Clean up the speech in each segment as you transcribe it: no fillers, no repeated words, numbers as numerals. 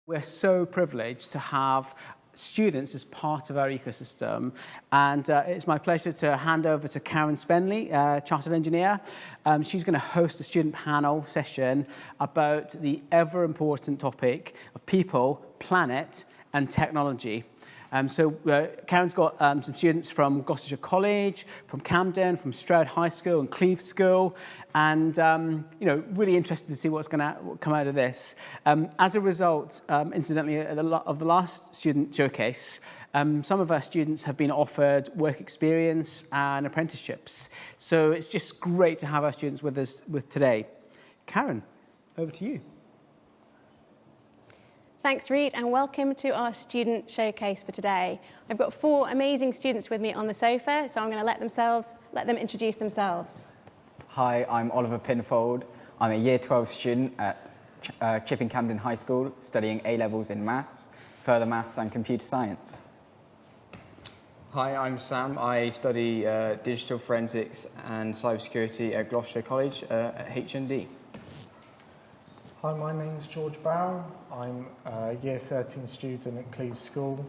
We're so privileged to have students as part of our ecosystem, and it's my pleasure to hand over to Karen Spenley, Chartered Engineer. She's going to host a student panel session about the ever important topic of people, planet and technology. Karen's got some students from Gloucestershire College, from Camden, from Stroud High School and Cleves School, and really interested to see what's going to come out of this. As a result, incidentally, of the last student showcase, some of our students have been offered work experience and apprenticeships. So it's just great to have our students with us today. Karen, over to you. Thanks, Reid, and welcome to our student showcase for today. I've got 4 amazing students with me on the sofa, so I'm going to let them introduce themselves. Hi, I'm Oliver Pinfold. I'm a Year 12 student at Chipping Camden High School, studying A-levels in maths, further maths and computer science. Hi, I'm Sam. I study digital forensics and cybersecurity at Gloucestershire College at HND. Hi, my name's George Barrow. I'm a Year 13 student at Cleves School,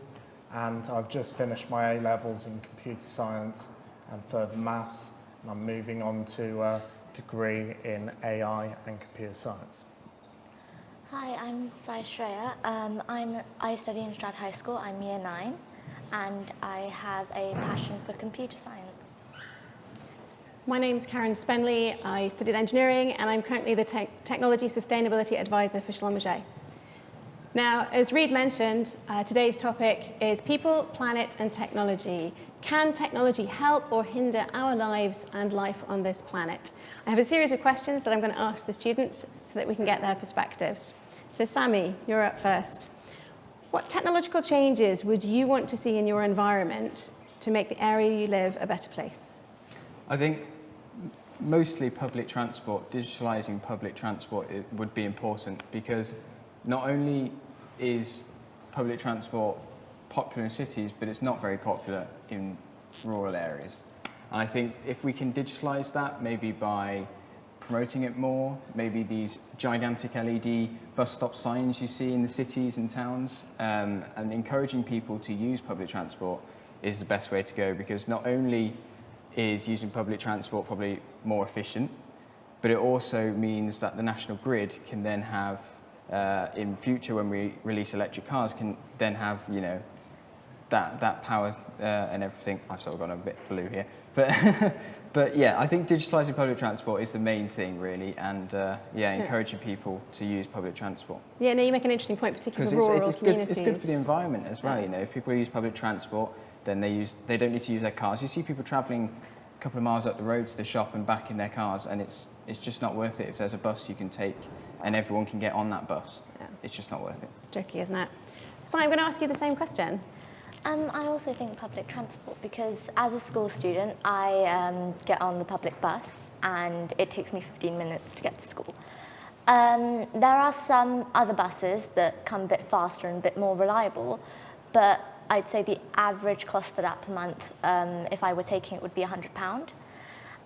and I've just finished my A-levels in computer science and further maths, and I'm moving on to a degree in AI and computer science. Hi, I'm Sai Shreya. I study in Stroud High School. I'm Year 9, and I have a passion for computer science. My name's Karen Spenley. I studied engineering, and I'm currently the Technology Sustainability Advisor for Schlumberger. Now, as Reid mentioned, today's topic is people, planet, and technology. Can technology help or hinder our lives and life on this planet? I have a series of questions that I'm going to ask the students so that we can get their perspectives. So, Sammy, you're up first. What technological changes would you want to see in your environment to make the area you live a better place? I think mostly public transport, digitalising public transport would be important, because not only is public transport popular in cities, but it's not very popular in rural areas. And I think if we can digitalise that, maybe by promoting it more, maybe these gigantic LED bus stop signs you see in the cities and towns, and encouraging people to use public transport is the best way to go, because not only is using public transport probably more efficient, but it also means that the national grid can then have, in future when we release electric cars, can then have, that power and everything. I've sort of gone a bit blue here, but yeah, I think digitalising public transport is the main thing really, and encouraging people to use public transport. Yeah, no, you make an interesting point, particularly for rural communities. It's good for the environment as well. If people use public transport, then they don't need to use their cars. You see people travelling a couple of miles up the road to the shop and back in their cars, and it's just not worth it. If there's a bus you can take and everyone can get on that bus, it's just not worth it. It's tricky, isn't it? So I'm going to ask you the same question. I also think public transport, because as a school student, I get on the public bus and it takes me 15 minutes to get to school. There are some other buses that come a bit faster and a bit more reliable, but I'd say the average cost for that per month, if I were taking it, would be £100.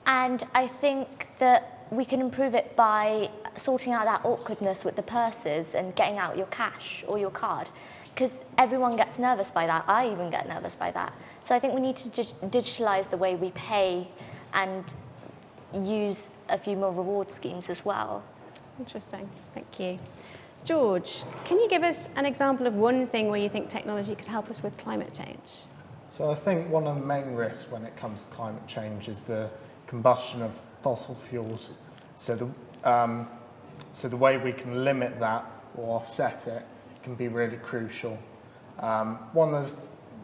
And I think that we can improve it by sorting out that awkwardness with the purses and getting out your cash or your card, because everyone gets nervous by that. I even get nervous by that. So I think we need to digitalise the way we pay and use a few more reward schemes as well. Interesting, thank you. George, can you give us an example of one thing where you think technology could help us with climate change? So I think one of the main risks when it comes to climate change is the combustion of fossil fuels. So the way we can limit that or offset it can be really crucial. One of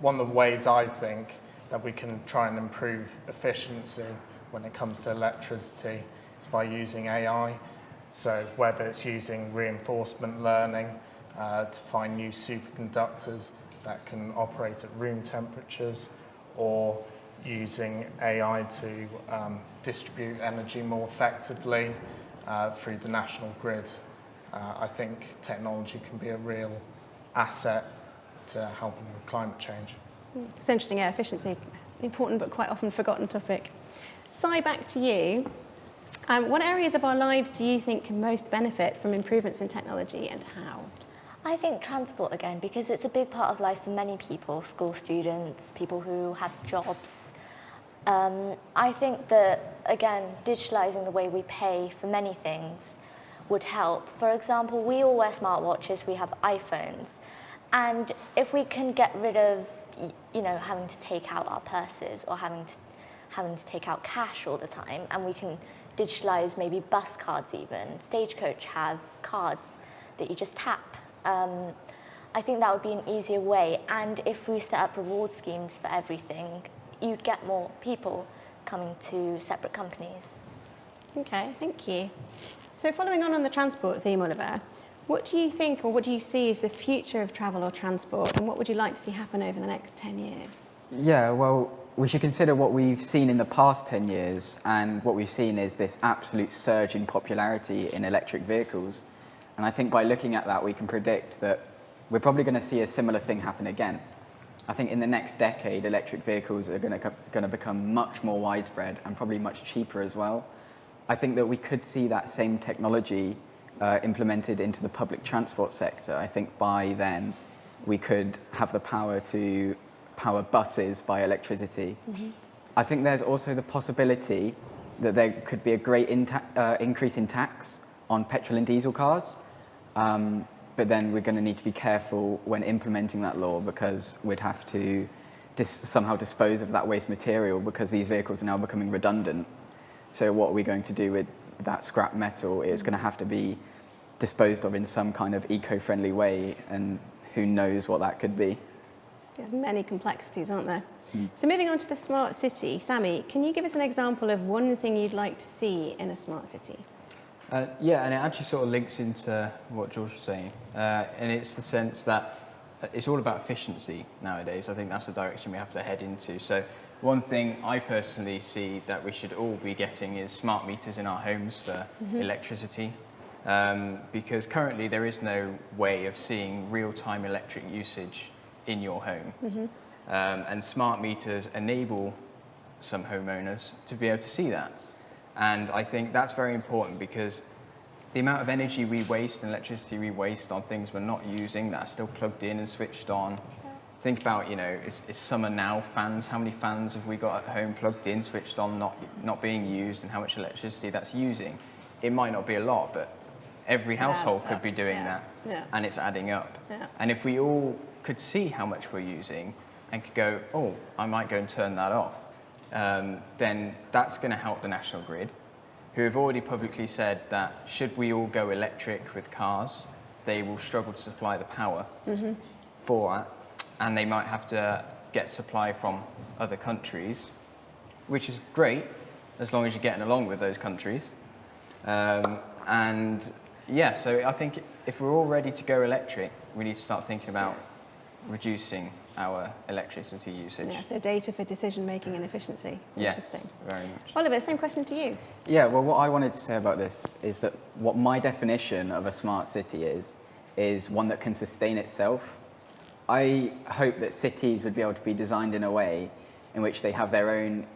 the ways I think that we can try and improve efficiency when it comes to electricity is by using AI. So whether it's using reinforcement learning to find new superconductors that can operate at room temperatures, or using AI to distribute energy more effectively through the national grid. I think technology can be a real asset to helping with climate change. It's interesting, efficiency, important but quite often forgotten topic. Sai, back to you. What areas of our lives do you think can most benefit from improvements in technology, and how? I think transport again, because it's a big part of life for many people, school students, people who have jobs. I think that, again, digitalizing the way we pay for many things would help. For example, we all wear smartwatches, we have iPhones, and if we can get rid of, having to take out our purses or having to take out cash all the time, and we can digitalize maybe bus cards even. Stagecoach have cards that you just tap. I think that would be an easier way, and if we set up reward schemes for everything, you'd get more people coming to separate companies. Okay, thank you. So following on the transport theme, Oliver, what do you think, or what do you see as the future of travel or transport, and what would you like to see happen over the next 10 years? Yeah, well, we should consider what we've seen in the past 10 years, and what we've seen is this absolute surge in popularity in electric vehicles. And I think by looking at that, we can predict that we're probably going to see a similar thing happen again. I think in the next decade, electric vehicles are going to become much more widespread and probably much cheaper as well. I think that we could see that same technology implemented into the public transport sector. I think by then we could have the power to power buses by electricity. Mm-hmm. I think there's also the possibility that there could be a great increase in tax on petrol and diesel cars. But then we're going to need to be careful when implementing that law, because we'd have to somehow dispose of that waste material, because these vehicles are now becoming redundant. So what are we going to do with that scrap metal? It's going to have to be disposed of in some kind of eco-friendly way, and who knows what that could be. There's many complexities, aren't there? So moving on to the smart city, Sammy, can you give us an example of one thing you'd like to see in a smart city? Yeah, and it actually sort of links into what George was saying, and it's the sense that it's all about efficiency nowadays. I think that's the direction we have to head into. So one thing I personally see that we should all be getting is smart meters in our homes for electricity, because currently there is no way of seeing real-time electric usage in your home. And smart meters enable some homeowners to be able to see that. And I think that's very important, because the amount of energy we waste and electricity we waste on things we're not using that are still plugged in and switched on. Think about, it's summer now, fans. How many fans have we got at home plugged in, switched on, not being used, and how much electricity that's using? It might not be a lot, but every household could be doing that, and it's adding up. And if we all could see how much we're using and could go, oh, I might go and turn that off, then that's going to help the national grid, who have already publicly said that should we all go electric with cars, they will struggle to supply the power for that, and they might have to get supply from other countries, which is great as long as you're getting along with those countries. And yeah, so I think if we're all ready to go electric, we need to start thinking about reducing our electricity usage. Yeah, so data for decision making and efficiency. Yes, interesting. very much. Oliver, same question to you. Yeah, well, what I wanted to say about this is that what my definition of a smart city is one that can sustain itself. I hope that cities would be able to be designed in a way in which they have their own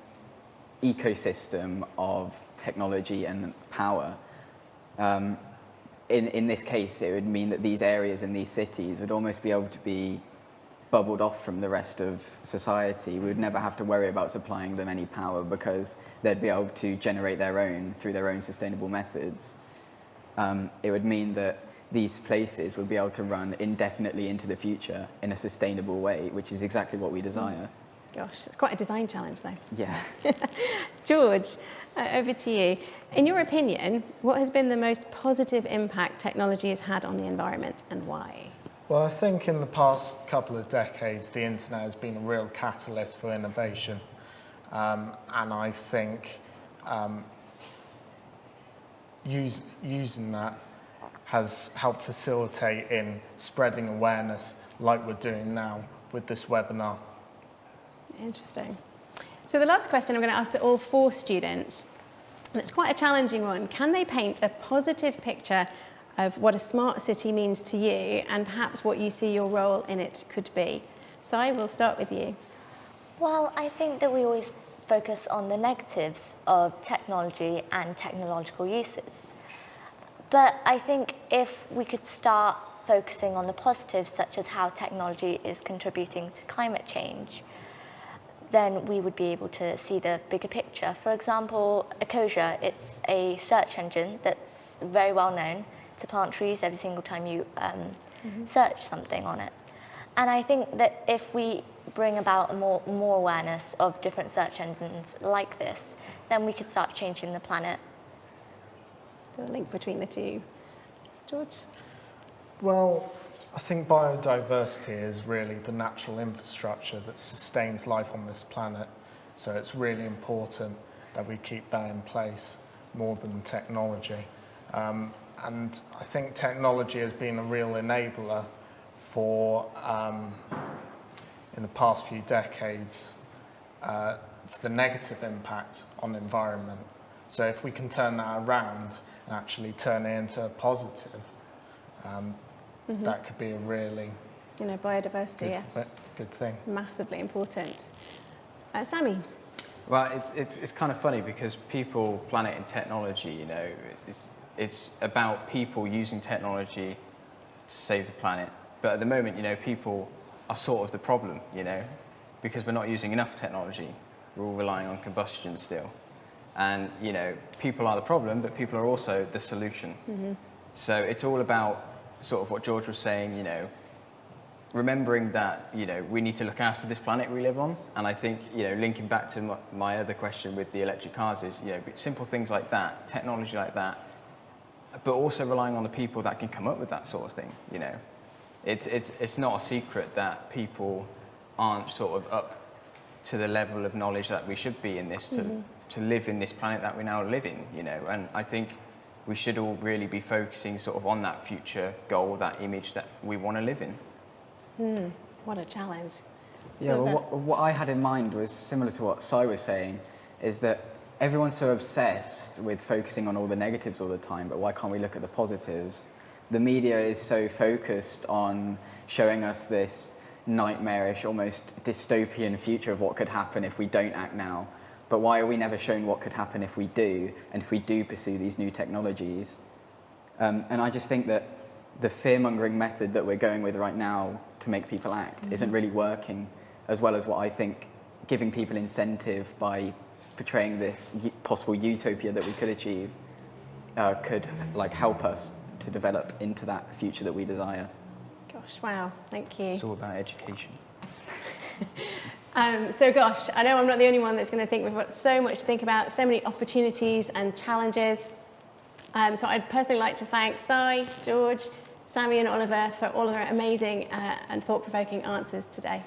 ecosystem of technology and power. In this case, it would mean that these areas in these cities would almost be able to be bubbled off from the rest of society. We would never have to worry about supplying them any power, because they'd be able to generate their own through their own sustainable methods. It would mean that these places would be able to run indefinitely into the future in a sustainable way, which is exactly what we desire. Gosh, it's quite a design challenge though. Yeah. George, over to you. In your opinion, what has been the most positive impact technology has had on the environment, and why? Well, I think in the past couple of decades, the internet has been a real catalyst for innovation. And I think using that has helped facilitate in spreading awareness like we're doing now with this webinar. Interesting. So the last question I'm going to ask to all 4 students, and it's quite a challenging one. Can they paint a positive picture of what a smart city means to you, and perhaps what you see your role in it could be? Cy, we'll start with you. Well, I think that we always focus on the negatives of technology and technological uses. But I think if we could start focusing on the positives, such as how technology is contributing to climate change, then we would be able to see the bigger picture. For example, Ecosia, it's a search engine that's very well known to plant trees every single time you search something on it. And I think that if we bring about more awareness of different search engines like this, then we could start changing the planet. The link between the two. George? Well, I think biodiversity is really the natural infrastructure that sustains life on this planet. So it's really important that we keep that in place more than technology. And I think technology has been a real enabler for, in the past few decades, for the negative impact on the environment. So if we can turn that around and actually turn it into a positive, that could be a really Biodiversity, good thing. Massively important. Sammy? Well, it's kind of funny because people, planet and technology, it's about people using technology to save the planet. But at the moment, people are sort of the problem, because we're not using enough technology. We're all relying on combustion still. And, people are the problem, but people are also the solution. So it's all about sort of what George was saying, remembering that, we need to look after this planet we live on. And I think, linking back to my other question with the electric cars is, simple things like that, technology like that, but also relying on the people that can come up with that sort of thing, It's not a secret that people aren't sort of up to the level of knowledge that we should be in this to live in this planet that we now live in, And I think we should all really be focusing sort of on that future goal, that image that we want to live in. What a challenge. Yeah, well, what I had in mind was similar to what Cy was saying, is that everyone's so obsessed with focusing on all the negatives all the time, but why can't we look at the positives? The media is so focused on showing us this nightmarish, almost dystopian future of what could happen if we don't act now. But why are we never shown what could happen if we do, and if we do pursue these new technologies? And I just think that the fear-mongering method that we're going with right now to make people act isn't really working, as well as what I think giving people incentive by portraying this possible utopia that we could achieve could help us to develop into that future that we desire. Gosh, wow, thank you. It's all about education. So gosh, I know I'm not the only one that's going to think we've got so much to think about, so many opportunities and challenges. So I'd personally like to thank Cy, George, Sammy and Oliver for all of their amazing and thought-provoking answers today.